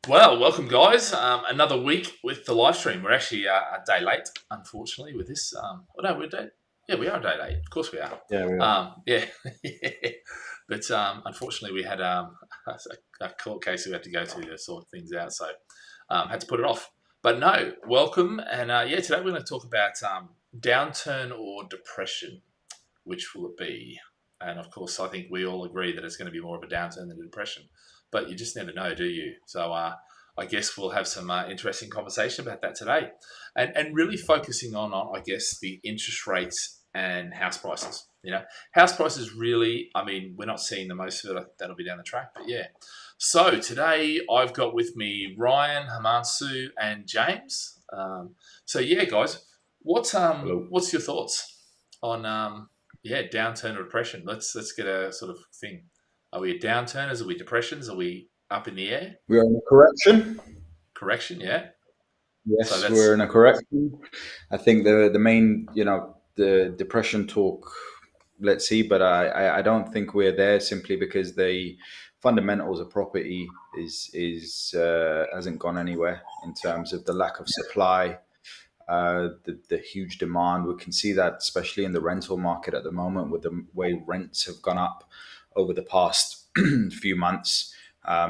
Well, welcome, guys. Another week with the live stream. We're actually a day late, unfortunately, with this. No, we're day. Yeah, we are a day late. Of course, we are. Yeah, we are. Yeah, but unfortunately, we had a court case we had to go to sort things out, so had to put it off. But no, welcome, and yeah, today we're going to talk about downturn or depression. Which will it be? And of course, I think we all agree that it's going to be more of a downturn than a depression. But you just never know, do you? So I guess we'll have some interesting conversation about that today, and really focusing on I guess the interest rates and house prices. House prices really. I mean, we're not seeing the most of it. That'll be down the track, but yeah. So today I've got with me Ryan, Himanshu, and James. So yeah, guys, Hello. what's your thoughts on downturn or depression? Let's get a sort of thing. Are we downturners? Are we depressions? Are we up in the air? We are in a correction. Correction, yeah. So Yes, we're that's in a correction. I think the main, the depression talk. Let's see, but I don't think we're there simply because the fundamentals of property is hasn't gone anywhere in terms of the lack of supply, the huge demand. We can see that especially in the rental market at the moment, with the way rents have gone up over the past few months.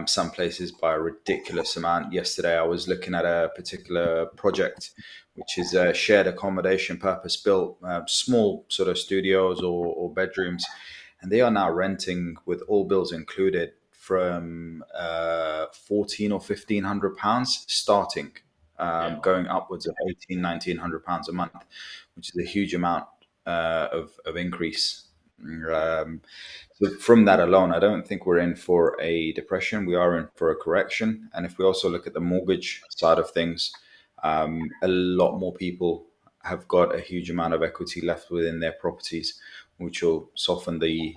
Some places by a ridiculous amount. Yesterday, I was looking at a particular project, which is a shared accommodation, purpose built, small sort of studios or bedrooms, and they are now renting with all bills included from 14 or £1,500 starting, yeah, going upwards of 1,800, £1,900 a month, which is a huge amount of increase. So from that alone, I don't think we're in for a depression. We are in for a correction. And if we also look at the mortgage side of things, a lot more people have got a huge amount of equity left within their properties, which will soften the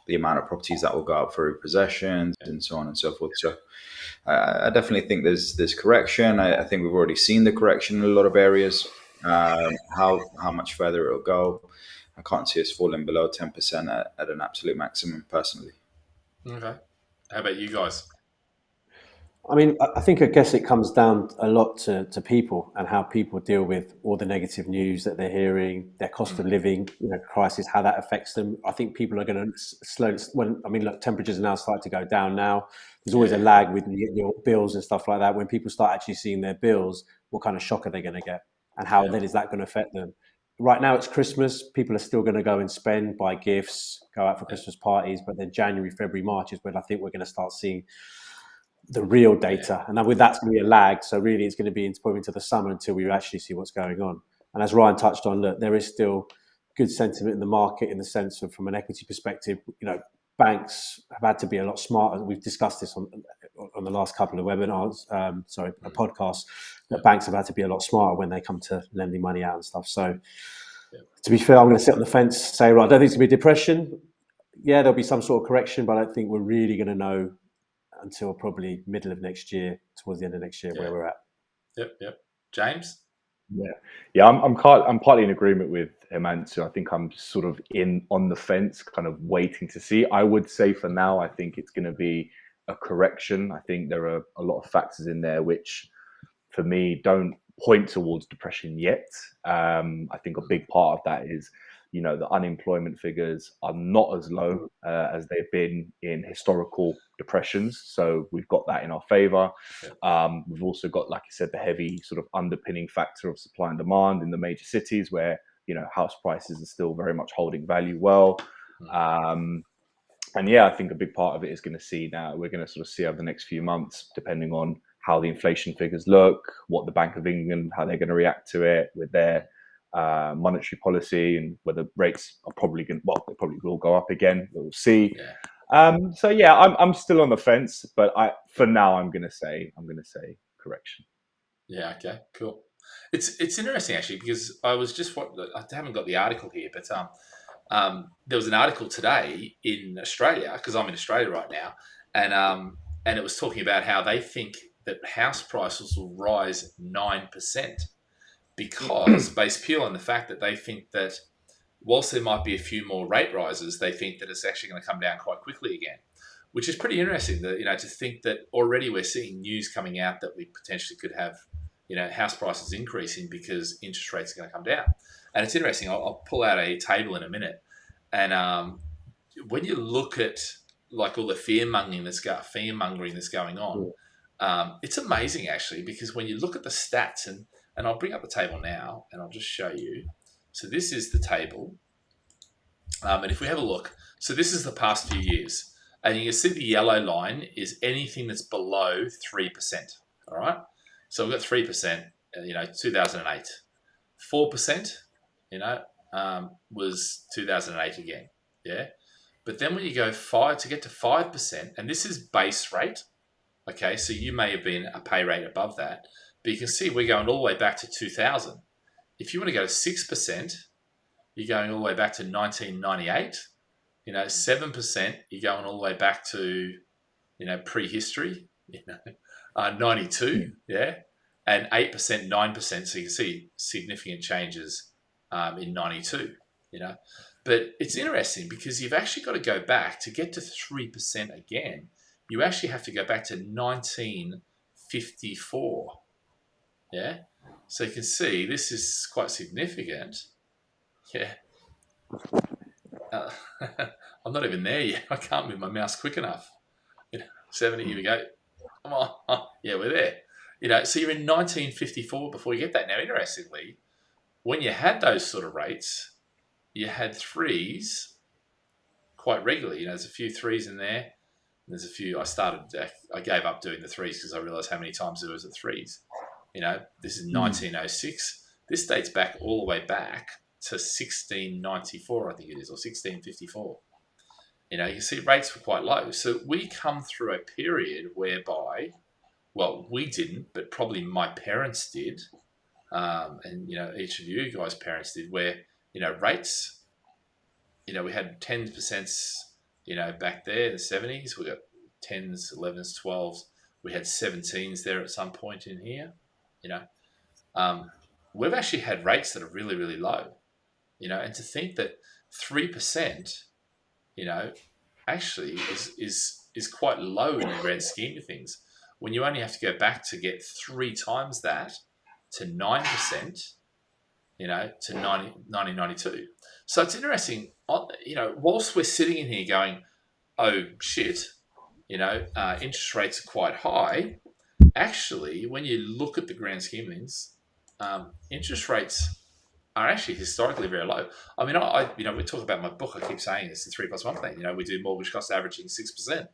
amount of properties that will go up for repossessions and so on and so forth. So I definitely think there's correction. I think we've already seen the correction in a lot of areas. How much further it'll go, I can't see us falling below 10% at an absolute maximum, personally. okay. How about you guys? I mean, I guess it comes down a lot to people and how people deal with all the negative news that they're hearing, their cost of Mm, living, crisis, how that affects them. I think people are going to slowly. When I mean, look, temperatures are now starting to go down. Now, there's always a yeah, lag with your bills and stuff like that. When people start actually seeing their bills, what kind of shock are they going to get, and how yeah, then is that going to affect them? Right now, it's Christmas. People are still going to go and spend, buy gifts, go out for yeah, Christmas parties. But then January, February, March is when I think we're going to start seeing the real yeah, data. And then with that's going to be a lag. So really, it's going to be into the summer until we actually see what's going on. And as Ryan touched on, look, there is still good sentiment in the market in the sense of from an equity perspective. Banks have had to be a lot smarter. We've discussed this on the last couple of webinars, mm, podcasts, yeah, that banks have had to be a lot smarter when they come to lending money out and stuff. So yeah, to be fair, I'm going to sit on the fence, say, right, I don't think it's going to be depression. Yeah, there'll be some sort of correction, but I don't think we're really going to know until probably middle of next year, towards the end of next year, yeah, where we're at. yep. James? Yeah, yeah, I'm partly in agreement with Himanshu. I think I'm sort of in on the fence, kind of waiting to see. I would say for now, I think it's going to be a correction. I think there are a lot of factors in there which, for me, don't point towards depression yet. I think a big part of that is, the unemployment figures are not as low as they've been in historical depressions. So we've got that in our favor. Yeah, We've also got, like you said, the heavy sort of underpinning factor of supply and demand in the major cities where, house prices are still very much holding value well. mm, Um, and yeah, I think a big part of it is going to see now. We're going to sort of see over the next few months, depending on how the inflation figures look, what the Bank of England, how they're going to react to it with their monetary policy, and whether rates are probably going. Well, they probably will go up again. We'll see. yeah, So yeah, I'm still on the fence, but for now I'm going to say correction. yeah. Okay, cool. It's interesting actually because I was just I haven't got the article here, but there was an article today in Australia because I'm in Australia right now, and it was talking about how they think that house prices will rise 9% because based purely on the fact that they think that whilst there might be a few more rate rises, they think that it's actually going to come down quite quickly again. which is pretty interesting. That to think that already we're seeing news coming out that we potentially could have house prices increasing because interest rates are going to come down. And it's interesting. I'll pull out a table in a minute, and when you look at like all the fear mongering that's going on, it's amazing actually, because when you look at the stats, and I'll bring up the table now and I'll just show you. So this is the table, and if we have a look, so this is the past few years, and you can see the yellow line is anything that's below 3%. All right, so we've got 3%. 2008, 4%. Was 2008 again. Yeah. But then when you go to get to 5%, and this is base rate, okay, so you may have been a pay rate above that, but you can see we're going all the way back to 2000. If you want to go to 6%, you're going all the way back to 1998. 7%, you're going all the way back to, prehistory, 92, yeah, and 8%, 9%. So you can see significant changes in 92, But it's interesting because you've actually got to go back to get to 3% again. You actually have to go back to 1954. Yeah. So you can see this is quite significant. Yeah. I'm not even there yet. I can't move my mouse quick enough. 70, here we go. Come on. Yeah, we're there. So you're in 1954 before you get that. Now, interestingly, when you had those sort of rates, you had threes quite regularly. There's a few threes in there. There's a few. I gave up doing the threes because I realized how many times there was at threes. This is 1906. This dates back all the way back to 1694, I think it is, or 1654. You can see rates were quite low. So we come through a period whereby, well, we didn't, but probably my parents did, and each of you guys' parents did, where rates, we had 10%, back there in the 70s. We got 10s, 11s, 12s. We had 17s there at some point in here. We've actually had rates that are really, really low. And to think that 3%, actually is quite low in the grand scheme of things, when you only have to go back to get 3 times that to 9%, to 1992. So it's interesting, whilst we're sitting in here going, oh shit, interest rates are quite high, actually, when you look at the grand scheme of things, interest rates are actually historically very low. I mean, we talk about my book. I keep saying this, the 3+1 thing. We do mortgage cost averaging 6%.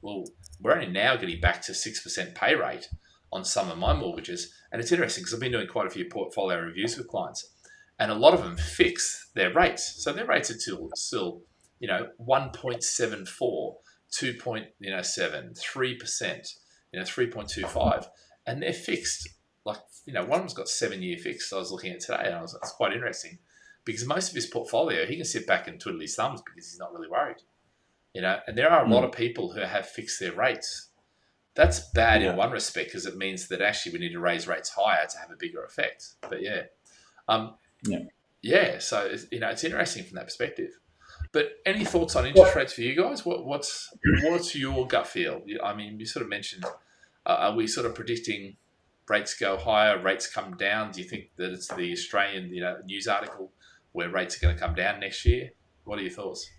Well, we're only now getting back to 6% pay rate on some of my mortgages. And it's interesting because I've been doing quite a few portfolio reviews with clients, and a lot of them fix their rates. So their rates are still 1.74, 2.7, 3%, 3.25, and they're fixed. Like, one of them's got 7-year fixed. I was looking at today, and it's quite interesting because most of his portfolio, he can sit back and twiddle his thumbs because he's not really worried. And there are a lot of people who have fixed their rates. That's bad in one respect because it means that actually we need to raise rates higher to have a bigger effect. But so it's interesting from that perspective. But any thoughts on interest rates for you guys? What's your gut feel? I mean, you sort of mentioned, are we sort of predicting rates go higher, rates come down? Do you think that it's the Australian news article where rates are going to come down next year? What are your thoughts?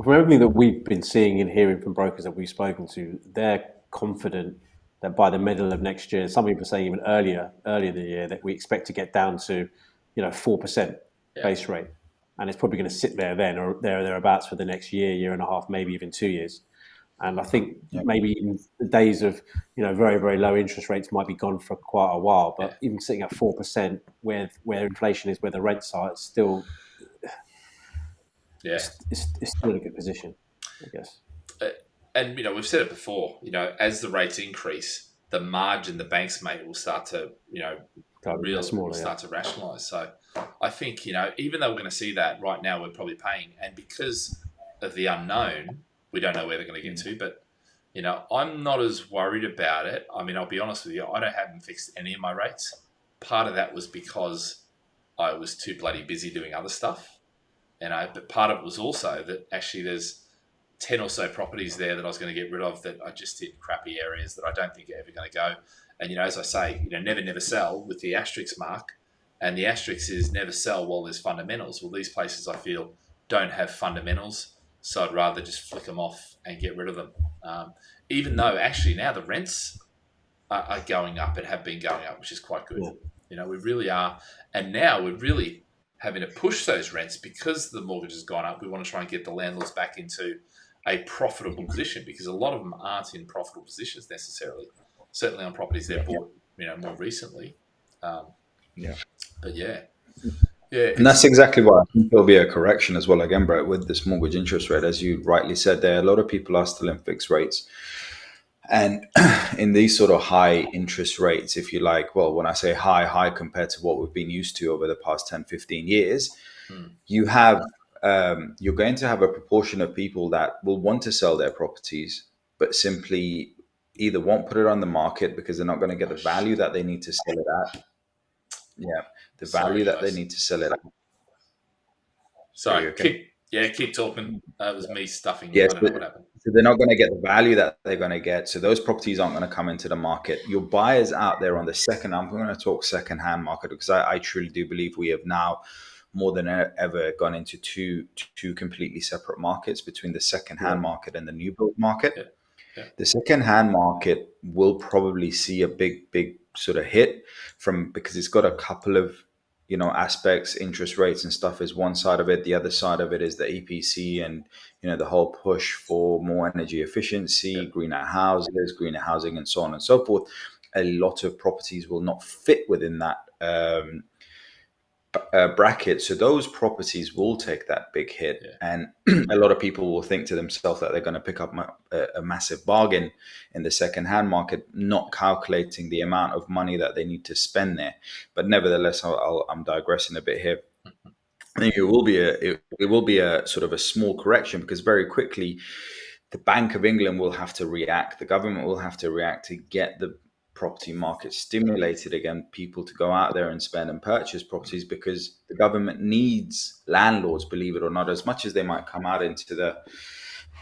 From everything that we've been seeing and hearing from brokers that we've spoken to, they're confident that by the middle of next year, some people are saying even earlier in the year, that we expect to get down to 4% base rate. And it's probably going to sit there then or thereabouts for the next year and a half, maybe even 2 years. And I think maybe even the days of very, very low interest rates might be gone for quite a while. But even sitting at 4%, where inflation is, where the rents are, it's still it's still in a good position, I guess. And we've said it before. As the rates increase, the margin the banks make will start to start to rationalise. So I think even though we're going to see that right now, we're probably paying, and because of the unknown, we don't know where they're going to get to, but I'm not as worried about it. I mean, I'll be honest with you, I haven't fixed any of my rates. Part of that was because I was too bloody busy doing other stuff, but part of it was also that actually there's 10 or so properties there that I was going to get rid of that are just in crappy areas that I don't think are ever going to go. And, as I say, never sell with the asterisk mark. And the asterisk is never sell while there's fundamentals. Well, these places I feel don't have fundamentals, so I'd rather just flick them off and get rid of them. Even though actually now the rents are going up and have been going up, which is quite good. Yeah. We really are. And now we're really having to push those rents because the mortgage has gone up. We want to try and get the landlords back into a profitable position, because a lot of them aren't in profitable positions necessarily. Certainly on properties they've bought, more recently. But yeah. And that's exactly why I think there'll be a correction as well again, Brett, with this mortgage interest rate. As you rightly said there, a lot of people are still in fixed rates. And in these sort of high interest rates, if you like, well, when I say high compared to what we've been used to over the past 10, 15 years, you have, you're going to have a proportion of people that will want to sell their properties, but simply either won't put it on the market because they're not going to get the value that they need to sell it at. Yeah, the value that they need to sell it at. Sorry, okay? Keep talking. That was me stuffing. Yes, I don't know what happened. So they're not going to get the value that they're going to get. So those properties aren't going to come into the market. Your buyers out there on the second, I'm going to talk second-hand market, because I truly do believe we have now more than ever gone into two completely separate markets between the second-hand market and the new build market. Yeah. The second-hand market will probably see a big sort of hit because it's got a couple of aspects. Interest rates and stuff is one side of it. The other side of it is the EPC and the whole push for more energy efficiency, greener housing, and so on and so forth. A lot of properties will not fit within that bracket, so those properties will take that big hit, and a lot of people will think to themselves that they're going to pick up a massive bargain in the second-hand market, not calculating the amount of money that they need to spend there. But nevertheless, I'm digressing a bit here. I think it will be a sort of a small correction, because very quickly the Bank of England will have to react, the government will have to react to get the property market stimulated again, people to go out there and spend and purchase properties, because the government needs landlords, believe it or not. As much as they might come out into the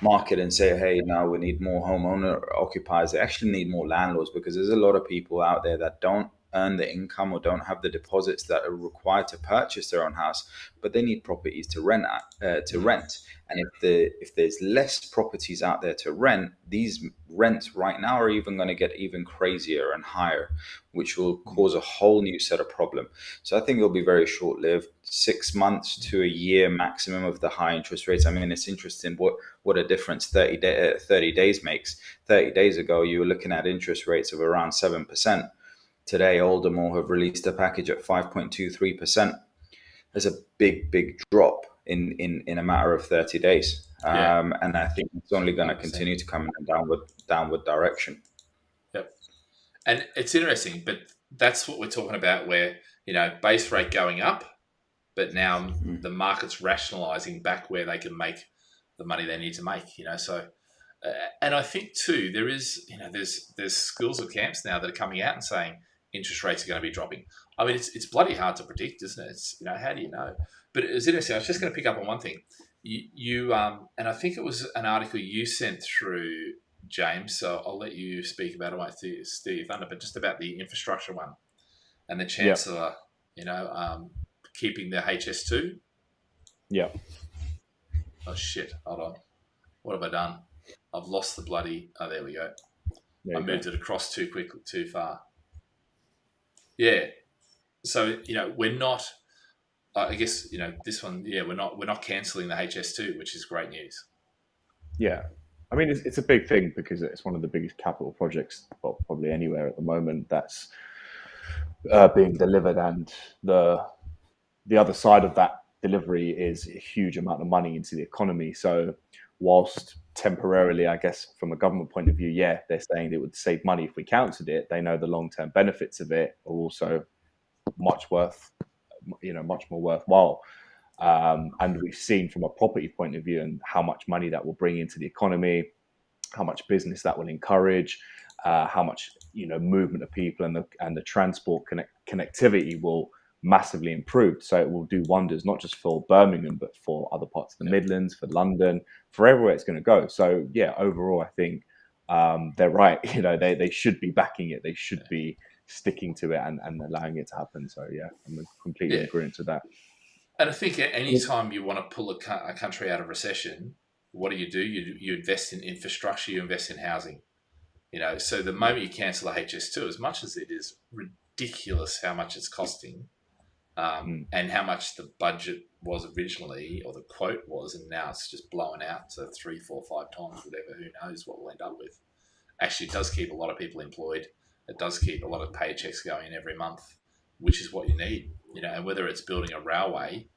market and say, hey, now we need more homeowner occupiers, they actually need more landlords, because there's a lot of people out there that don't earn the income or don't have the deposits that are required to purchase their own house, but they need properties to rent. And if there's less properties out there to rent, these rents right now are even going to get even crazier and higher, which will cause a whole new set of problem. So I think it'll be very short-lived, 6 months to a year maximum of the high interest rates. I mean, it's interesting what a difference 30 days makes. 30 days ago, you were looking at interest rates of around 7%. Today, Aldermore have released a package at 5.23%. There's a big drop in a matter of 30 days. And I think it's only going to continue to come in a downward direction. Yep. And it's interesting, but that's what we're talking about, where, base rate going up, but now the market's rationalizing back where they can make the money they need to make, so... and I think too, there is, there's schools of camps now that are coming out and saying interest rates are going to be dropping. I mean, it's bloody hard to predict, isn't it? It's, how do you know? But it was interesting. I was just going to pick up on one thing. You and I think it was an article you sent through, James. So I'll let you speak about it. I won't steal your thunder, but just about the infrastructure one and the Chancellor, keeping the HS2. Yeah. Oh shit! Hold on. What have I done? I've lost the bloody... Oh, there we go. I moved it across too quickly, too far. Yeah. So, we're not... I guess, this one, we're not cancelling the HS2, which is great news. Yeah. I mean, it's a big thing, because it's one of the biggest capital projects, well, probably anywhere at the moment, that's being delivered. And the other side of that delivery is a huge amount of money into the economy. So whilst temporarily, I guess, from a government point of view, they're saying it would save money if we counted it, they know the long-term benefits of it are also much more worthwhile. And we've seen from a property point of view and how much money that will bring into the economy, how much business that will encourage, how much movement of people and the transport connectivity will massively improved. So it will do wonders, not just for Birmingham, but for other parts of the Midlands, for London, for everywhere it's going to go. So yeah, overall, I think they're right. You know, they should be backing it. They should be sticking to it and allowing it to happen. So yeah, I'm completely in agreement to that. And I think any time you want to pull a country out of recession, what do? You invest in infrastructure, you invest in housing. You know, so the moment you cancel the HS2, as much as it is ridiculous how much it's costing, and how much the budget was originally, or the quote was, and now it's just blowing out to 3, 4, 5 times, whatever. Who knows what we'll end up with? Actually, it does keep a lot of people employed. It does keep a lot of paychecks going every month, which is what you need. You know, and whether it's building a railway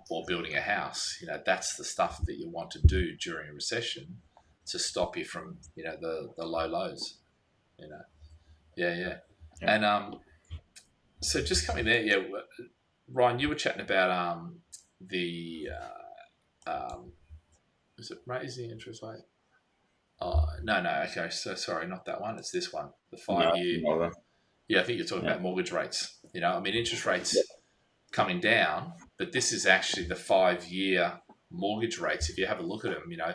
or building a house, you know, that's the stuff that you want to do during a recession to stop you from, you know, the low lows. You know, yeah. And so just coming there, yeah, Ryan, you were chatting about the is it raising interest rate? Oh, no, okay, so sorry, not that one. It's this one, the 5-year. No. Yeah, I think you're talking about mortgage rates. You know, I mean, interest rates coming down, but this is actually the 5-year mortgage rates. If you have a look at them, you know,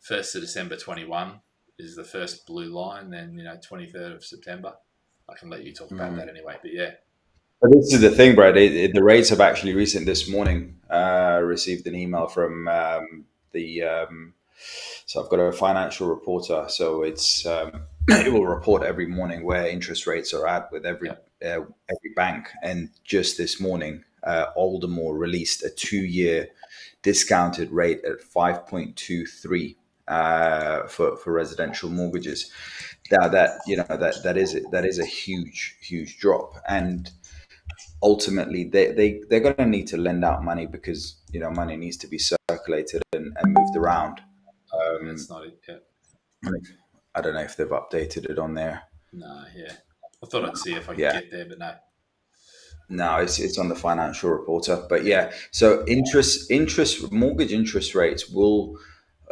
1st of December 21 is the first blue line, then, you know, 23rd of September. I can let you talk about that anyway, but yeah. But this is the thing, Brad. The rates have actually recent this morning received an email from so I've got a financial reporter. So it's it will report every morning where interest rates are at with every bank. And just this morning, Aldermore released a 2-year discounted rate at 5.23 for residential mortgages. Now that is a huge drop, and ultimately they're going to need to lend out money because, you know, money needs to be circulated and moved around. That's not it yet. I don't know if they've updated it on there. No, yeah. I thought I'd see if I could get there, but no. No, it's on the financial reporter. But yeah, so mortgage interest rates will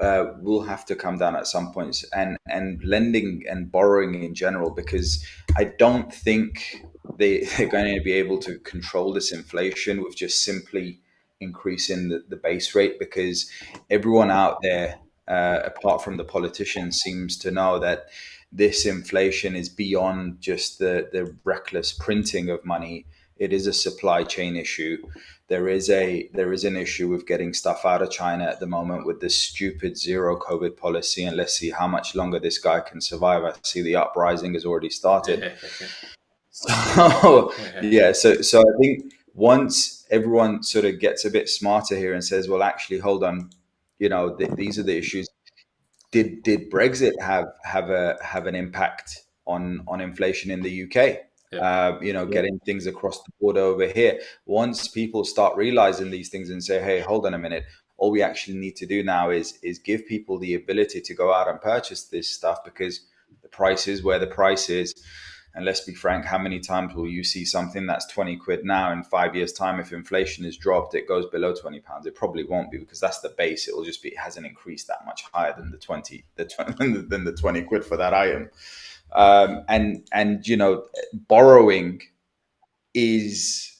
have to come down at some points, and lending and borrowing in general, because I don't think they're going to be able to control this inflation with just simply increasing the base rate, because everyone out there, apart from the politicians, seems to know that this inflation is beyond just the reckless printing of money. It is a supply chain issue. There is an issue with getting stuff out of China at the moment with this stupid zero COVID policy, and let's see how much longer this guy can survive. I see the uprising has already started. So yeah, so I think once everyone sort of gets a bit smarter here and says, well, actually, hold on, you know, these are the issues. Did Brexit have an impact on inflation in the UK? Getting things across the border over here. Once people start realizing these things and say, hey, hold on a minute, all we actually need to do now is give people the ability to go out and purchase this stuff, because the price is where the price is. And let's be frank, how many times will you see something that's 20 quid now, in 5 years' time, if inflation is dropped, it goes below £20? It probably won't be, because that's the base. It will just be, it hasn't increased that much higher than the 20 quid for that item. And you know, borrowing is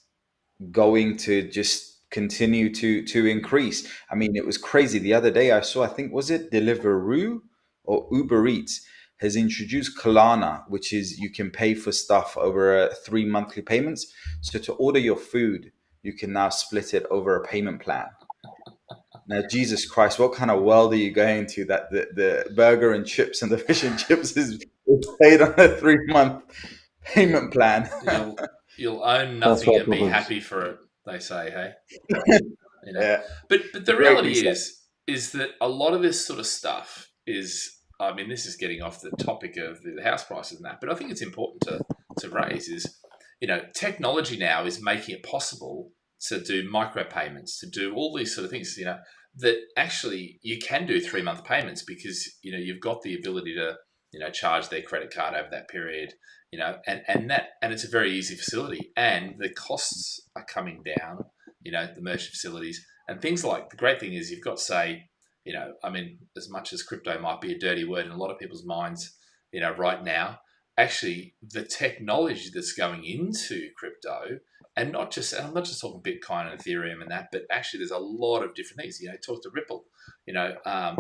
going to just continue to increase. I mean, it was crazy. The other day I saw, I think, was it Deliveroo or Uber Eats has introduced Klarna, which is you can pay for stuff over 3 monthly payments. So to order your food, you can now split it over a payment plan. Now, Jesus Christ, what kind of world are you going to that the burger and chips and the fish and chips is paid on a 3-month payment plan? You'll own nothing and be happy for it, they say, hey? You know? Yeah. But the reality is that a lot of this sort of stuff is, I mean, this is getting off the topic of the house prices and that, but I think it's important to raise is, you know, technology now is making it possible to do micropayments, to do all these sort of things, you know, that actually you can do 3-month payments, because, you know, you've got the ability to, you know, charge their credit card over that period, you know, and it's a very easy facility, and the costs are coming down, you know, the merchant facilities and things. Like, the great thing is you've got, say, you know, I mean, as much as crypto might be a dirty word in a lot of people's minds, you know, right now, actually the technology that's going into crypto and I'm not just talking Bitcoin and Ethereum and that, but actually there's a lot of different things. Talk to Ripple. I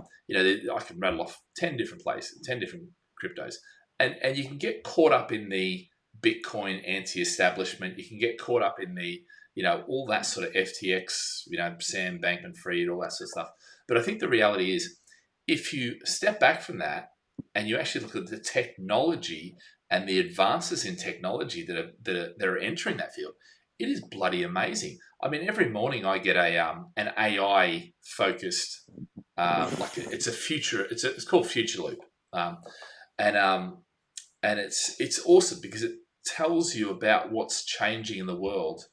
can rattle off 10 different places, 10 different cryptos, and you can get caught up in the Bitcoin anti-establishment. You can get caught up in the all that sort of FTX, Sam Bankman-Fried, all that sort of stuff. But I think the reality is, if you step back from that and you actually look at the technology and the advances in technology that are entering that field, it is bloody amazing. I mean, every morning I get an AI focused, it's called Future Loop, and it's awesome because it tells you about what's changing in the world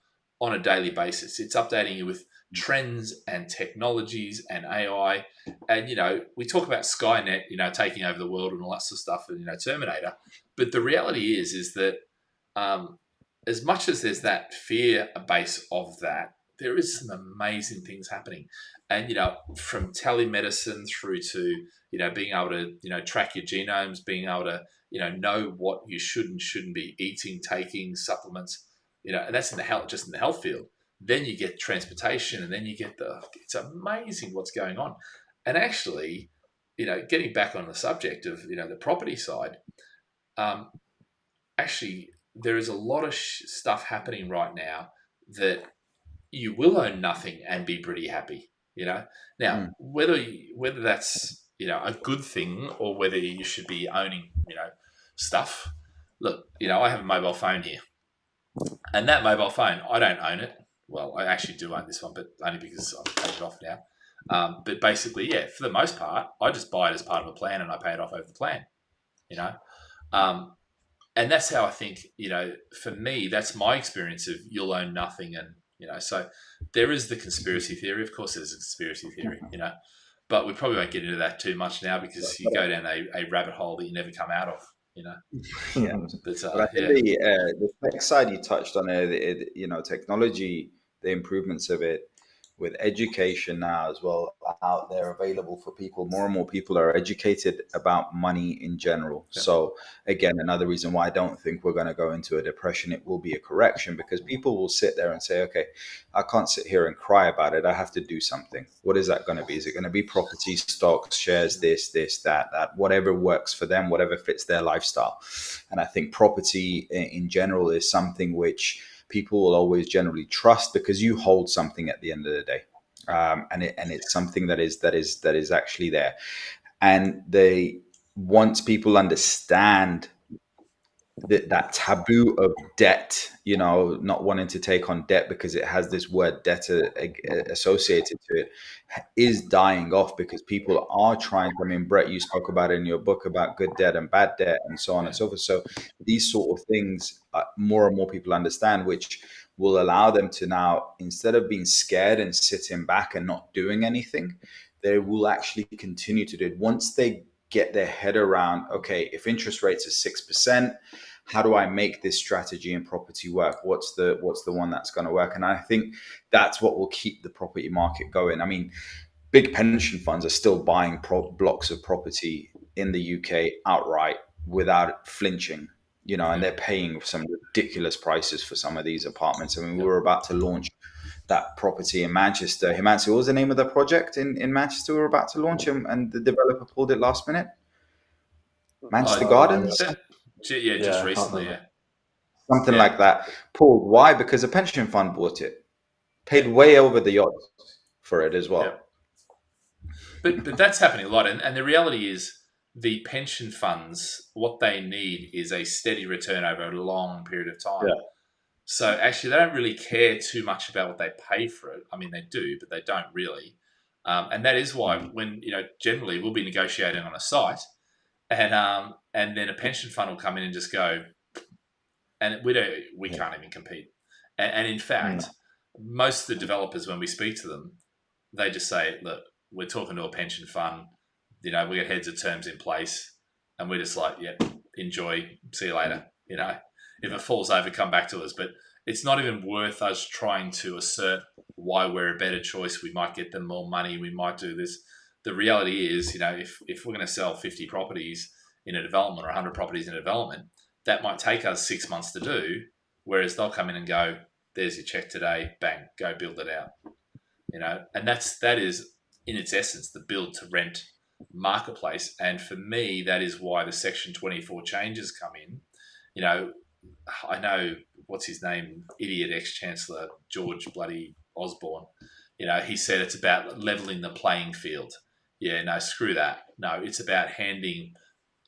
on a daily basis. It's updating you with trends and technologies and AI, and we talk about Skynet, taking over the world and all that sort of stuff, and Terminator. But the reality is that as much as there's that fear base of that, there is some amazing things happening, and from telemedicine through to being able to track your genomes, being able to know what you should and shouldn't be eating, taking supplements, and that's in the health field. Then you get transportation, and then you get it's amazing what's going on. And actually, getting back on the subject of the property side, actually there is a lot of stuff happening right now that you will own nothing and be pretty happy. Now whether that's a good thing or whether you should be owning stuff. Look, I have a mobile phone here, and that mobile phone, I don't own it. Well, I actually do own this one, but only because I've paid it off now. But basically, yeah, for the most part, I just buy it as part of a plan and I pay it off over the plan, and that's how I think, for me, that's my experience of you'll own nothing. And, so there is the conspiracy theory. Of course, there's a conspiracy theory, but we probably won't get into that too much now because you go down a rabbit hole that you never come out of. Yeah, but I think the tech side you touched on technology, the improvements of it with education now as well out there available for people. More and more people are educated about money in general. Yeah. So again, another reason why I don't think we're going to go into a depression. It will be a correction because people will sit there and say, okay, I can't sit here and cry about it. I have to do something. What is that going to be? Is it going to be property, stocks, shares, this, that, whatever works for them, whatever fits their lifestyle. And I think property in general is something which people will always generally trust because you hold something at the end of the day, and it's something that is actually there. And once people understand that taboo of debt, not wanting to take on debt because it has this word debt associated to it, is dying off because people are trying. I mean, Brett, you spoke about it in your book about good debt and bad debt and so on and so forth. So these sort of things, more and more people understand, which will allow them to now, instead of being scared and sitting back and not doing anything, they will actually continue to do it once they get their head around, okay, if interest rates are 6%, how do I make this strategy in property work? What's the one that's going to work? And I think that's what will keep the property market going. I mean, big pension funds are still buying blocks of property in the UK outright without flinching, and they're paying some ridiculous prices for some of these apartments. I mean, we were about to launch that property in Manchester. Himansu, what was the name of the project in Manchester we were about to launch, and the developer pulled it last minute? Manchester Gardens? Just recently, Something like that. Pulled. Why? Because a pension fund bought it. Paid way over the odds for it as well. Yeah. But that's happening a lot. And the reality is the pension funds, what they need is a steady return over a long period of time. Yeah. So actually, they don't really care too much about what they pay for it. I mean, they do, but they don't really. And that is why when, generally we'll be negotiating on a site and then a pension fund will come in and just go, and we can't even compete. And in fact, most of the developers, when we speak to them, they just say, look, we're talking to a pension fund, we got heads of terms in place, and we're just like, yeah, enjoy, see you later. If it falls over, come back to us. But it's not even worth us trying to assert why we're a better choice. We might get them more money. We might do this. The reality is, if we're going to sell 50 properties in a development or 100 properties in a development, that might take us 6 months to do, whereas they'll come in and go, there's your check today, bang, go build it out. And that is in its essence the build to rent marketplace. And for me, that is why the Section 24 changes come in. I know, what's his name, idiot ex-chancellor George bloody Osborne. He said it's about leveling the playing field. Yeah, no, screw that. No, it's about handing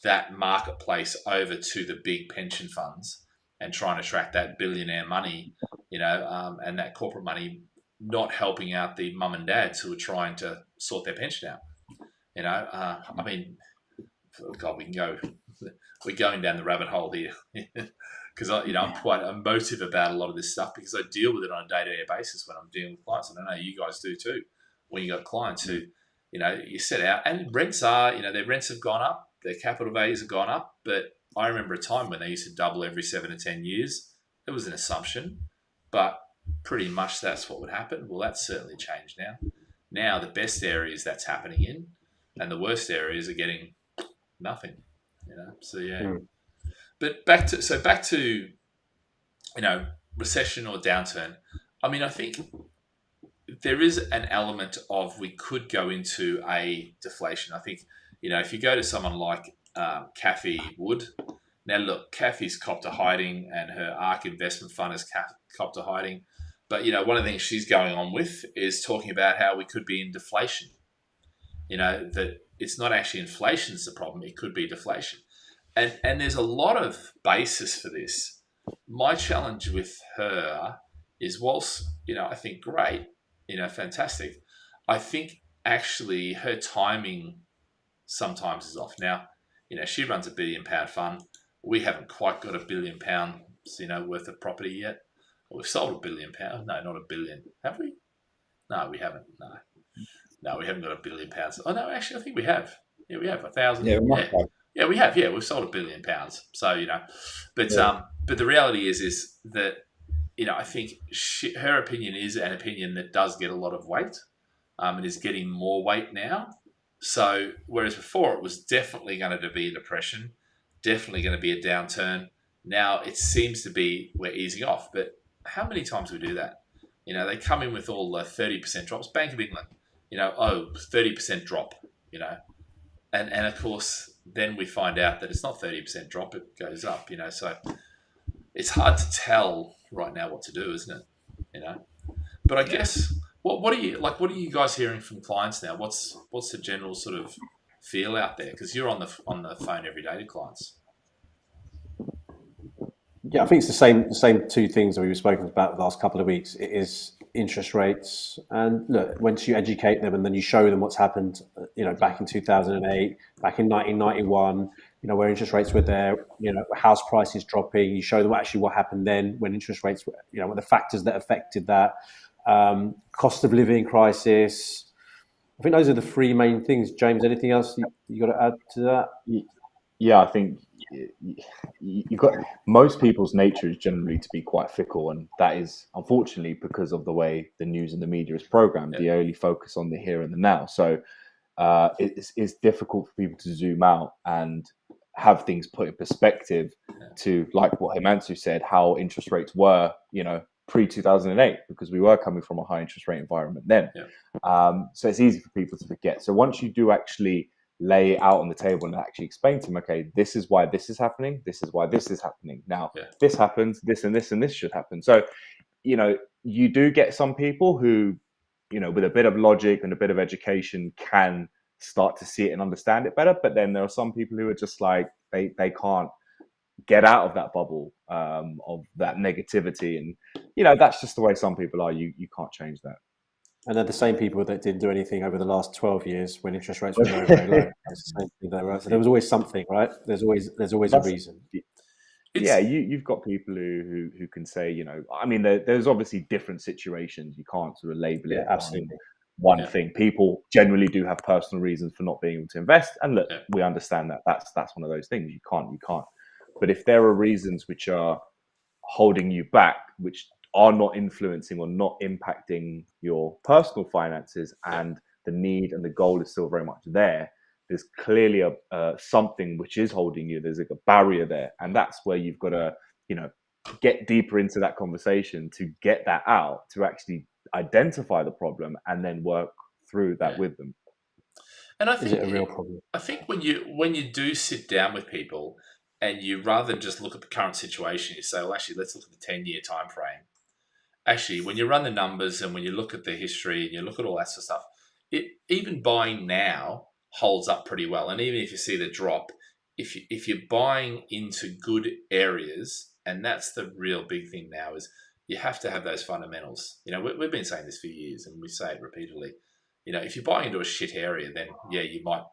that marketplace over to the big pension funds and trying to track that billionaire money, and that corporate money, not helping out the mum and dads who are trying to sort their pension out. I mean, God, we're going down the rabbit hole here because I'm quite emotive about a lot of this stuff because I deal with it on a day-to-day basis when I'm dealing with clients, and I know you guys do too. When you got clients who, you set out, and rents are, their rents have gone up, their capital values have gone up, but I remember a time when they used to double every 7 to 10 years. It was an assumption, but pretty much that's what would happen. Well, that's certainly changed now. Now the best areas that's happening in, and the worst areas are getting nothing. So yeah. But back to recession or downturn. I mean, I think there is an element of we could go into a deflation. I think if you go to someone like Kathy Wood. Now, look, Kathy's copped a hiding and her ARK investment fund has copped a hiding. But, one of the things she's going on with is talking about how we could be in deflation. That it's not actually inflation's the problem. It could be deflation. And there's a lot of basis for this. My challenge with her is whilst, I think great, fantastic. I think actually her timing sometimes is off. Now, she runs a £1 billion fund. We haven't quite got £1 billion, worth of property yet. We've sold £1 billion. No, not £1 billion. Have we? No, we haven't. No, we haven't got £1 billion. Oh no, actually, I think we have. Yeah, we have 1,000. Yeah, yeah, we have. Yeah, we've sold £1 billion. So but the reality is that I think her opinion is an opinion that does get a lot of weight, and is getting more weight now. So whereas before it was definitely going to be a depression, definitely going to be a downturn. Now it seems to be we're easing off. But how many times do we do that? They come in with all the 30% drops. Bank of England, 30% drop, and of course then we find out that it's not 30% drop, it goes up, so it's hard to tell right now what to do, isn't it? But I guess what are you guys hearing from clients now? What's the general sort of feel out there? Because you're on the phone every day to clients. Yeah, I think it's the same two things that we've spoken about the last couple of weeks. It is interest rates, and look, once you educate them and then you show them what's happened, back in 2008, back in 1991, where interest rates were there, house prices dropping. You show them actually what happened then when interest rates were, what the factors that affected that, cost of living crisis. I think those are the three main things. James, anything else you got to add to that? Yeah, I think you've got, most people's nature is generally to be quite fickle, and that is unfortunately because of the way the news and the media is programmed. They only focus on the here and the now. So it's difficult for people to zoom out and have things put in perspective to, like what Himanshu said, how interest rates were, pre-2008, because we were coming from a high interest rate environment then. So it's easy for people to forget. So once you do actually lay it out on the table and actually explain to them, okay, this is why this is happening, this is why this is happening. Now, this happens, this and this and this should happen. So, you do get some people who, with a bit of logic and a bit of education can start to see it and understand it better. But then there are some people who are just like, they can't get out of that bubble of that negativity. And, that's just the way some people are. You can't change that. And they're the same people that didn't do anything over the last 12 years when interest rates were very, very low. That's the same thing there, right? So there was always something, right? There's always a reason. You've got people who can say, there's obviously different situations. You can't sort of label it absolutely one thing. People generally do have personal reasons for not being able to invest, and look, we understand that. That's one of those things. You can't. But if there are reasons which are holding you back, which are not influencing or not impacting your personal finances, and the need and the goal is still very much there's clearly something which is holding you. There's like a barrier there, and that's where you've got to get deeper into that conversation to get that out, to actually identify the problem and then work through that with them. And I Is think it a real problem? I think when you do sit down with people and you rather than just look at the current situation, you say, well, actually, let's look at the 10-year time frame. Actually, when you run the numbers and when you look at the history and you look at all that sort of stuff, even buying now holds up pretty well. And even if you see the drop, if you're buying into good areas, and that's the real big thing now, is you have to have those fundamentals. We've been saying this for years, and we say it repeatedly. If you're buying into a shit area, then yeah, you might.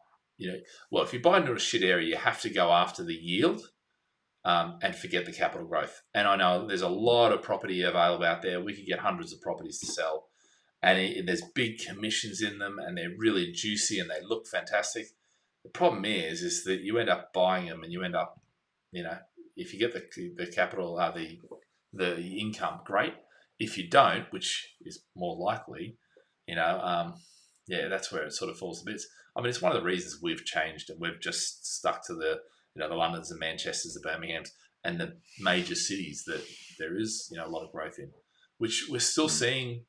Well, if you buy into a shit area, you have to go after the yield. And forget the capital growth. And I know there's a lot of property available out there. We could get hundreds of properties to sell, and there's big commissions in them, and they're really juicy and they look fantastic. The problem is that you end up buying them, and you end up, if you get the capital, the income, great. If you don't, which is more likely, that's where it sort of falls to bits. I mean, it's one of the reasons we've changed, and we've just stuck to the Londons and Manchesters, the Birminghams, and the major cities that there is, a lot of growth in, which we're still seeing,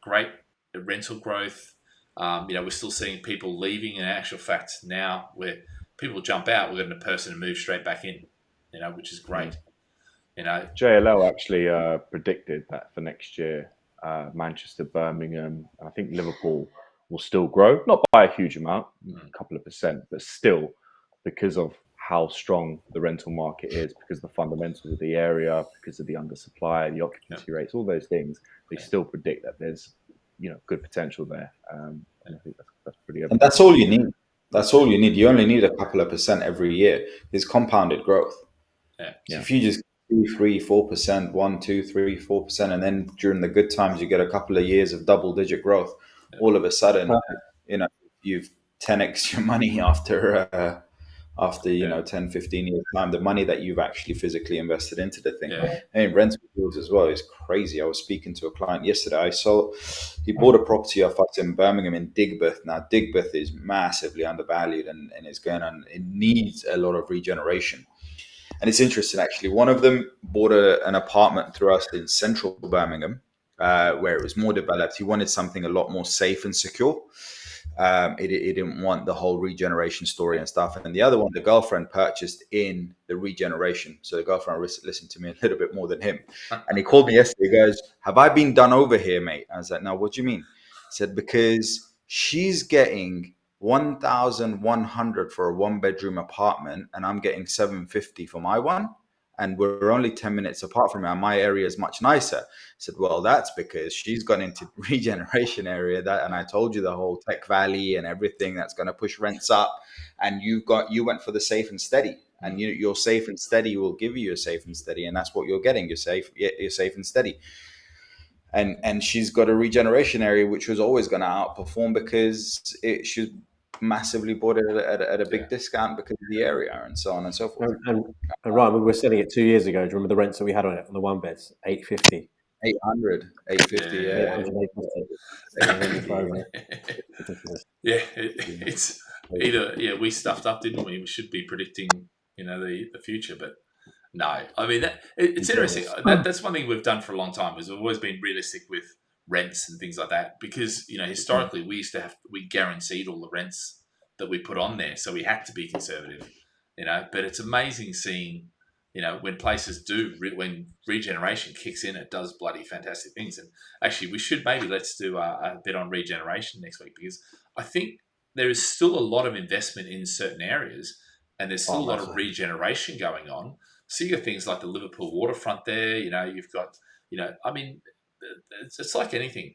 great rental growth. We're still seeing people leaving. In actual fact, now where people jump out, we're getting a person to move straight back in, which is great. JLL actually predicted that for next year, Manchester, Birmingham, and I think Liverpool will still grow, not by a huge amount, a couple of percent, but still, because of how strong the rental market is, because of the fundamentals of the area, because of the undersupply, the occupancy rates, all those things, they still predict that there's good potential there. And I think that's pretty evident. And that's all you need. That's all you need. You only need a couple of percent every year. It's compounded growth. Yeah. So if you just 2, 3, 4%, 1, 2, 3, 4%, and then during the good times you get a couple of years of double-digit growth, all of a sudden, you've 10x your money after 10, 15 years time, the money that you've actually physically invested into the thing. And rental yields as well is crazy. I was speaking to a client yesterday. He bought a property off us in Birmingham in Digbeth. Now Digbeth is massively undervalued and it's going on. It needs a lot of regeneration. And it's interesting, actually. One of them bought an apartment through us in central Birmingham, where it was more developed. He wanted something a lot more safe and secure. He didn't want the whole regeneration story and stuff. And the other one, the girlfriend purchased in the regeneration. So the girlfriend listened to me a little bit more than him. And he called me yesterday. He goes, "Have I been done over here, mate?" I was like, "No, what do you mean?" He said, "Because she's getting 1,100 for a 1-bedroom apartment and I'm getting 750 for my one. And we're only 10 minutes apart from her. And my area is much nicer." I said, "Well, that's because she's gone into regeneration area and I told you the whole Tech Valley and everything that's going to push rents up. And you went for the safe and steady. And your safe and steady will give you a safe and steady. And that's what you're getting. You're safe and steady." And she's got a regeneration area, which was always going to outperform because she's massively bought it at a big discount because of the area and so on and so forth. And Ryan, we were selling it 2 years ago. Do you remember the rents that we had on it on the one beds? 850. 800, 850, yeah. 850. It's either we stuffed up, didn't we? We should be predicting the future, but no. I mean it's interesting. That's one thing we've done for a long time, is we've always been realistic with rents and things like that, because historically we guaranteed all the rents that we put on there, so we had to be conservative. But it's amazing seeing when places when regeneration kicks in, it does bloody fantastic things. And actually, let's do a bit on regeneration next week, because I think there is still a lot of investment in certain areas, and there's still a lot of regeneration going on. So you got things like the Liverpool waterfront there. You've got I mean, it's like anything.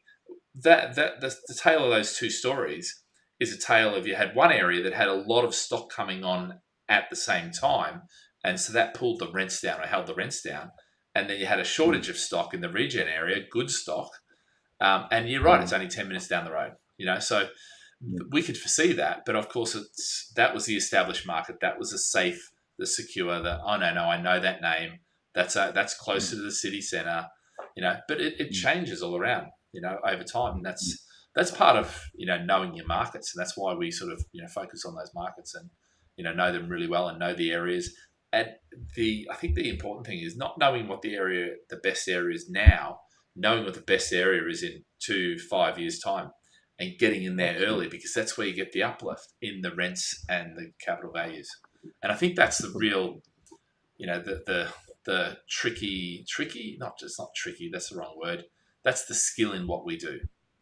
The tale of those two stories is a tale of, you had one area that had a lot of stock coming on at the same time, and so that pulled the rents down or held the rents down. And then you had a shortage of stock in the regen area, good stock. And you're right, it's only 10 minutes down the road. So we could foresee that, but of course that was the established market. That was the safe, the secure. I know that name. That's closer to the city centre. But it changes all around, over time. And that's part of, knowing your markets. And that's why we sort of, focus on those markets and, know them really well and know the areas. And I think the important thing is not knowing what the best area is now, knowing what the best area is in 2-5 years' time, and getting in there early, because that's where you get the uplift in the rents and the capital values. And I think that's the real, the tricky, not tricky, that's the wrong word. That's the skill in what we do,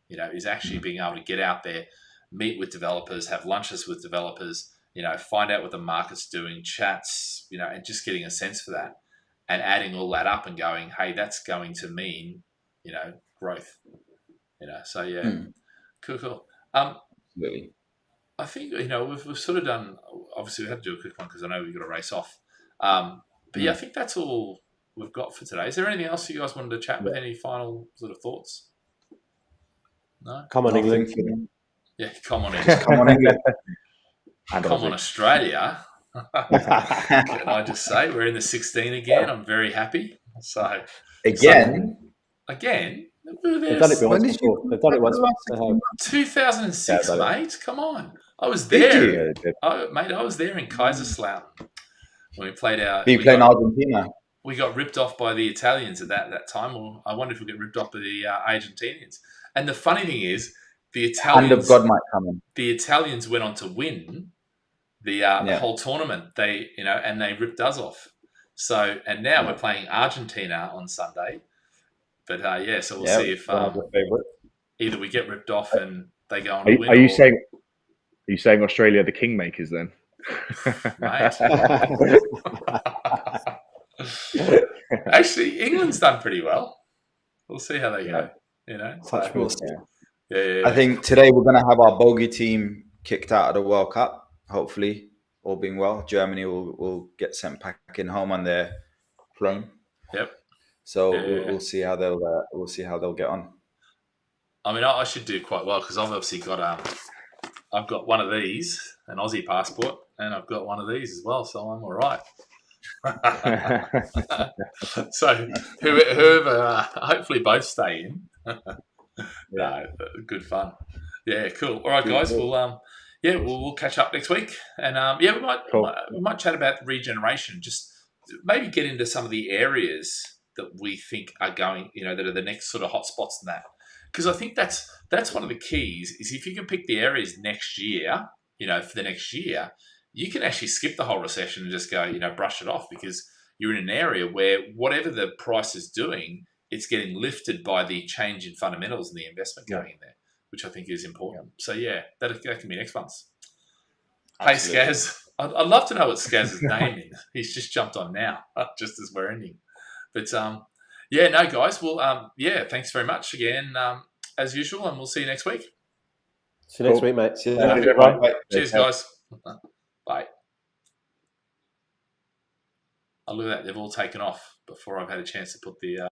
is actually being able to get out there, meet with developers, have lunches with developers, find out what the market's doing, chats, and just getting a sense for that and adding all that up and going, hey, that's going to mean, growth, so yeah, cool. Really. I think, we've sort of done, obviously we had to do a quick one because I know we've got to race off. But yeah, I think that's all we've got for today. Is there anything else you guys wanted to chat with? Any final sort of thoughts? No? Come on, England. Yeah, come on, England. Come on, England. Come on, Australia. Can I just say, we're in the 16 again. I'm very happy. So Again? They've done it once before. They've done it once. 2006, Yeah, mate. Come on. I was there. Did you? I was there in Kaiserslautern when we played our... You playing Argentina? We got ripped off by the Italians at that time. Or I wonder if we get ripped off by the Argentinians. And the funny thing is, the Italians... Hand of God might come in. The Italians went on to win the whole tournament. They, and they ripped us off. So, and now we're playing Argentina on Sunday. But so we'll see if either we get ripped off and they go on to win. Are you saying Australia the kingmakers then? Mate. Actually, England's done pretty well. We'll see how they go. Yeah. I think today we're going to have our bogey team kicked out of the World Cup. Hopefully, all being well, Germany will get sent packing home on their plane. Yep. So we'll see how they'll get on. I mean, I should do quite well because I've obviously got I've got one of these, an Aussie passport, and I've got one of these as well, so I'm all right. So whoever, hopefully both stay in. No, good fun. Yeah, cool. All right, guys. We'll catch up next week, and we might chat about regeneration. Just maybe get into some of the areas that we think are going, that are the next sort of hotspots in that. Because I think that's one of the keys is if you can pick the areas next year, for the next year, you can actually skip the whole recession and just go, brush it off because you're in an area where whatever the price is doing, it's getting lifted by the change in fundamentals and the investment going in there, which I think is important. So yeah, that can be next month's. Absolutely. Hey, Skaz, I'd love to know what Skaz's name is. He's just jumped on now, just as we're ending. But guys. Well, thanks very much again, as usual, and we'll see you next week. See you next week, mate. See you next week. Bye. Cheers, guys. Bye. Oh, look at that. They've all taken off before I've had a chance to put the...